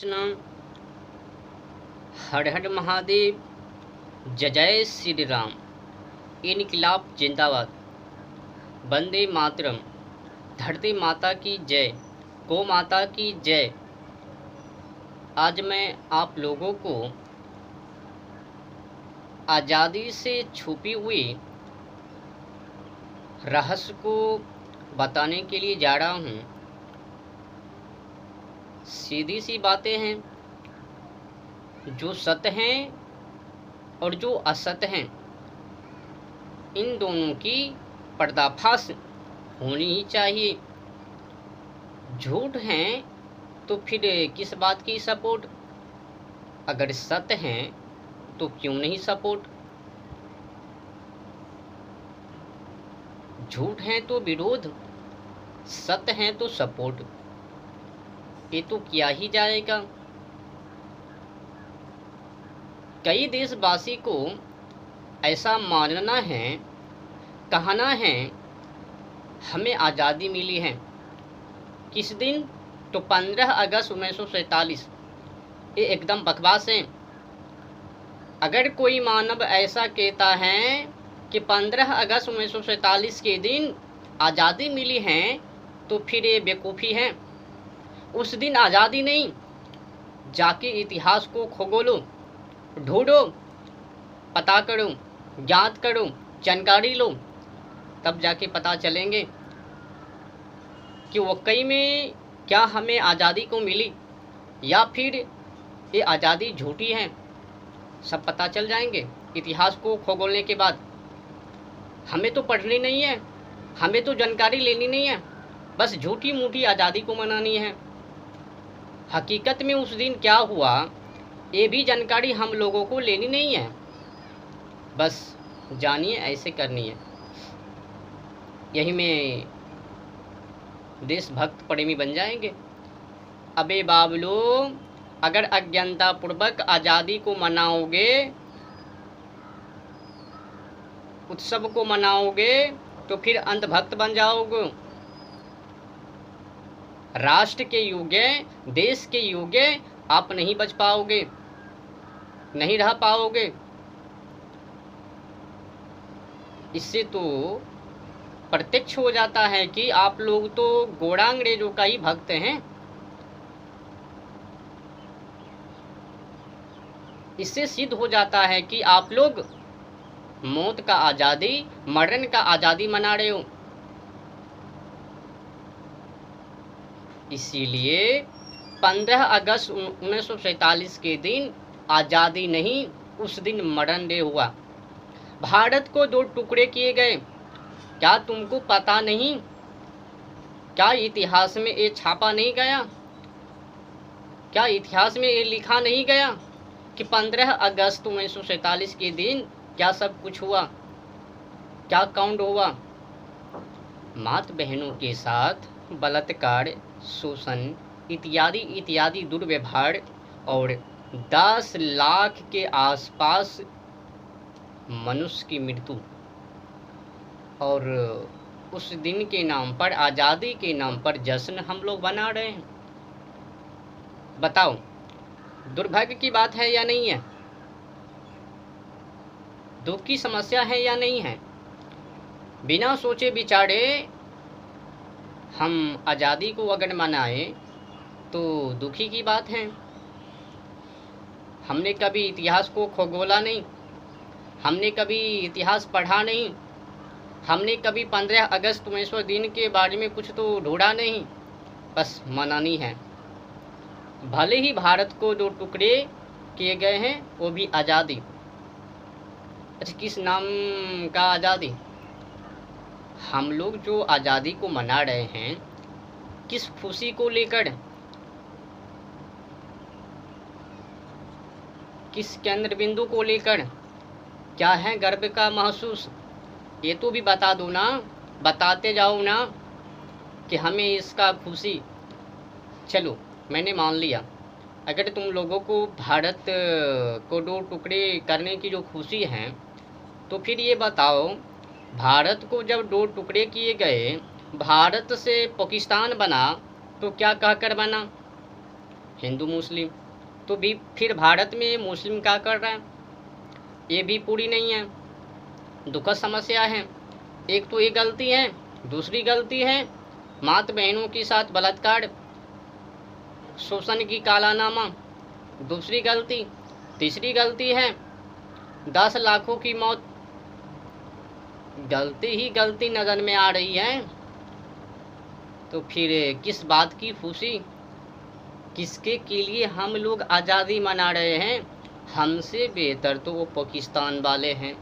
कृष्ण। हर हर महादेव। जय जय श्री राम। इनकलाब जिंदाबाद। वंदे मातरम। धरती माता की जय। गौ माता की जय। आज मैं आप लोगों को आज़ादी से छुपी हुई रहस्य को बताने के लिए जा रहा हूँ। सीधी सी बातें हैं, जो सत्य हैं और जो असत्य हैं, इन दोनों की पर्दाफाश होनी ही चाहिए। झूठ हैं तो फिर किस बात की सपोर्ट, अगर सत्य हैं तो क्यों नहीं सपोर्ट। झूठ हैं तो विरोध, सत्य हैं तो सपोर्ट। ये तो किया ही जाएगा। कई देशवासी को ऐसा मानना है, कहना है हमें आज़ादी मिली है। किस दिन? तो 15 अगस्त 1947। ये एकदम बकवास है। अगर कोई मानव ऐसा कहता है कि 15 अगस्त 1947 के दिन आज़ादी मिली है तो फिर ये बेवकूफ़ी है। उस दिन आज़ादी नहीं, जाके इतिहास को खोगोलो, ढूंढो, पता करो, ज्ञात करो, जानकारी लो, तब जाके पता चलेंगे कि वाकई में क्या हमें आज़ादी को मिली या फिर ये आज़ादी झूठी है। सब पता चल जाएंगे इतिहास को खोगोलने के बाद। हमें तो पढ़नी नहीं है, हमें तो जानकारी लेनी नहीं है, बस झूठी मूठी आज़ादी को मनानी है। हकीकत में उस दिन क्या हुआ ये भी जानकारी हम लोगों को लेनी नहीं है, बस जानिए ऐसे करनी है। यही में देशभक्त प्रेमी बन जाएंगे। अबे बाबलो, अगर अज्ञानता पूर्वक आज़ादी को मनाओगे, उत्सव को मनाओगे, तो फिर अंधभक्त बन जाओगे। राष्ट्र के योग्य, देश के योग्य आप नहीं बच पाओगे, नहीं रह पाओगे। इससे तो प्रत्यक्ष हो जाता है कि आप लोग तो गोरा अंग्रेजों का ही भक्त हैं। इससे सिद्ध हो जाता है कि आप लोग मौत का आज़ादी, मरण का आज़ादी मना रहे हो। इसीलिए 15 अगस्त 1947 के दिन आज़ादी नहीं, उस दिन मरण डे हुआ। भारत को 2 टुकड़े किए गए। क्या तुमको पता नहीं? क्या इतिहास में ये छापा नहीं गया? क्या इतिहास में ये लिखा नहीं गया कि 15 अगस्त 1947 के दिन क्या सब कुछ हुआ, क्या कांड हुआ? माता बहनों के साथ बलात्कार, शोषण इत्यादि इत्यादि दुर्व्यवहार और 10 लाख के आसपास मनुष्य की मृत्यु। और उस दिन के नाम पर, आज़ादी के नाम पर जश्न हम लोग मना रहे हैं। बताओ, दुर्भाग्य की बात है या नहीं है? दुख की समस्या है या नहीं है? बिना सोचे विचारे हम आज़ादी को अगर मनाएं तो दुखी की बात है। हमने कभी इतिहास को खोगोला नहीं, हमने कभी इतिहास पढ़ा नहीं, हमने कभी 15 अगस्त 1900 दिन के बारे में कुछ तो ढूंढा नहीं, बस मनानी है। भले ही भारत को 2 टुकड़े किए गए हैं, वो भी आज़ादी। अच्छा, किस नाम का आज़ादी? हम लोग जो आज़ादी को मना रहे हैं, किस खुशी को लेकर, किस केंद्र बिंदु को लेकर, क्या है गर्व का महसूस? ये तो भी बता दो ना, बताते जाओ ना कि हमें इसका खुशी। चलो, मैंने मान लिया, अगर तुम लोगों को भारत को 2 टुकड़े करने की जो खुशी है, तो फिर ये बताओ, भारत को जब 2 टुकड़े किए गए, भारत से पाकिस्तान बना, तो क्या कहकर बना? हिंदू मुस्लिम। तो भी फिर भारत में मुस्लिम क्या कर रहा है, ये भी पूरी नहीं है, दुखद समस्या है। एक तो ये गलती है, दूसरी गलती है माता बहनों के साथ बलात्कार, शोषण की कालानामा, दूसरी गलती। तीसरी गलती है 10 लाखों की मौत। गलती ही गलती नज़र में आ रही है, तो फिर किस बात की खुशी, किसके के लिए हम लोग आज़ादी मना रहे हैं। हमसे बेहतर तो वो पाकिस्तान वाले हैं।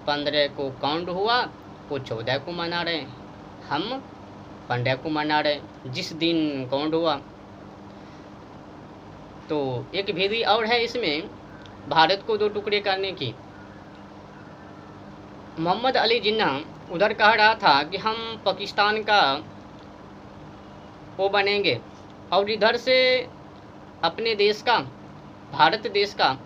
15 को काउंट हुआ, वो 14 को मना रहे हैं, हम 15 को मना रहे हैं जिस दिन काउंट हुआ। तो एक विधि और है इसमें भारत को 2 टुकड़े करने की। मोहम्मद अली जिन्ना उधर कह रहा था कि हम पाकिस्तान का वो बनेंगे, और इधर से अपने देश का, भारत देश का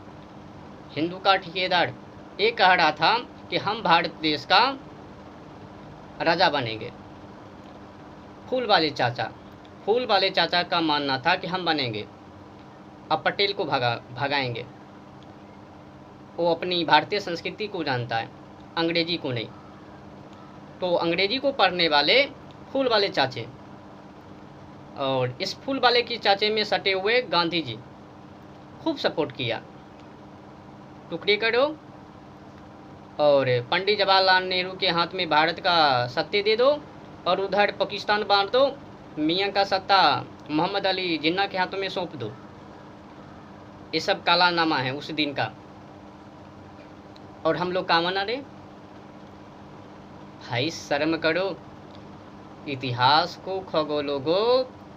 हिंदू का ठेकेदार ये कह रहा था कि हम भारत देश का राजा बनेंगे। फूल वाले चाचा का मानना था कि हम बनेंगे, अब पटेल को भगाएंगे। वो अपनी भारतीय संस्कृति को जानता है, अंग्रेजी को नहीं। तो अंग्रेजी को पढ़ने वाले फूल वाले चाचे, और इस फूल वाले की चाचे में सटे हुए गांधी जी खूब सपोर्ट किया, टुकड़े करो और पंडित जवाहरलाल नेहरू के हाथ में भारत का सत्ते दे दो, और उधर पाकिस्तान बांट दो, मियाँ का सत्ता मोहम्मद अली जिन्ना के हाथों में सौंप दो। ये सब काला नामा है उस दिन का। और हम लोग का मना रहे, भाई शर्म करो, इतिहास को खगोलोगो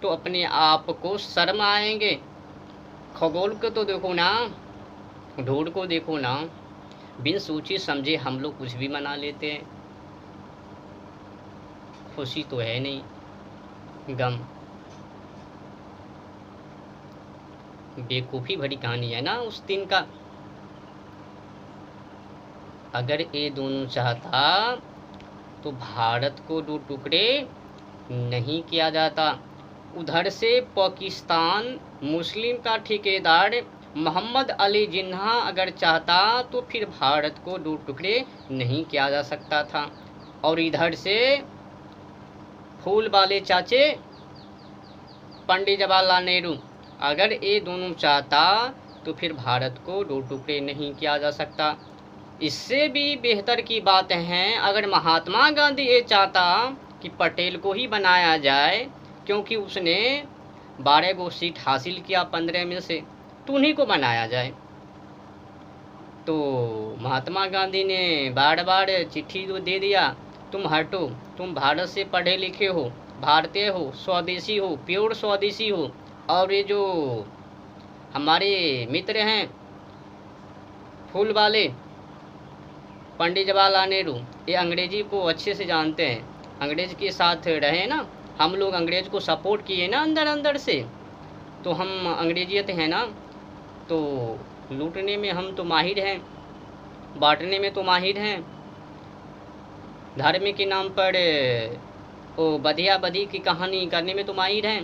तो अपने आप को शर्म आएंगे। खगोल को तो देखो ना, ढूंढ को देखो ना, बिन सोचे समझे हम लोग कुछ भी मना लेते हैं। खुशी तो है नहीं, गम। बेवकूफ़ी भरी कहानी है ना उस दिन का। अगर ये दोनों चाहता तो भारत को 2 टुकड़े नहीं किया जाता। उधर से पाकिस्तान मुस्लिम का ठेकेदार मोहम्मद अली जिन्ना अगर चाहता तो फिर भारत को 2 टुकड़े नहीं किया जा सकता था। और इधर से फूल वाले चाचे पंडित जवाहरलाल नेहरू, अगर ये दोनों चाहता तो फिर भारत को 2 टुकड़े नहीं किया जा सकता। इससे भी बेहतर की बात है अगर महात्मा गांधी ये चाहता कि पटेल को ही बनाया जाए, क्योंकि उसने 12 गो सीट हासिल किया 15 में से, तो उन्हीं को बनाया जाए। तो महात्मा गांधी ने बार बार चिट्ठी दे दिया, तुम हटो, तुम भारत से पढ़े लिखे हो, भारतीय हो, स्वदेशी हो, प्योर स्वदेशी हो। और ये जो हमारे मित्र हैं फूल वाले पंडित जवाहरलाल नेहरू, ये अंग्रेजी को अच्छे से जानते हैं, अंग्रेज के साथ रहे ना, हम लोग अंग्रेज को सपोर्ट किए ना अंदर अंदर से, तो हम अंग्रेजियत है ना, तो लूटने में हम तो माहिर हैं, बांटने में तो माहिर हैं, धर्म के नाम पर वो बधिया बधी की कहानी करने में तो माहिर हैं।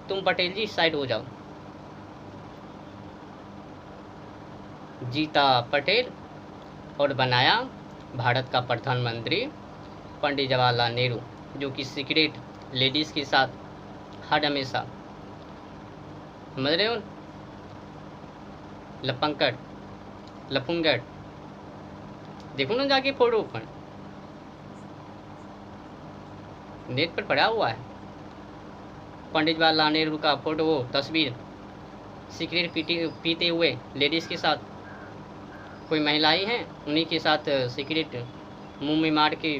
तुम पटेल जी साइड हो जाओ। जीता पटेल और बनाया भारत का प्रधानमंत्री पंडित जवाहरलाल नेहरू, जो कि सीक्रेट लेडीज़ के साथ हर हमेशा, समझ रहे हो, लपंकड़ लफुंगड़। देखो ना जाके फोटो पर, नेट पर पड़ा हुआ है पंडित जवाहरलाल नेहरू का फोटो, वो तस्वीर सिगरेट पीते हुए लेडीज़ के साथ, कोई महिलाएं हैं उन्हीं के साथ सिगरेट मुंह में मार के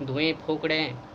धुएं फूंक रहे हैं।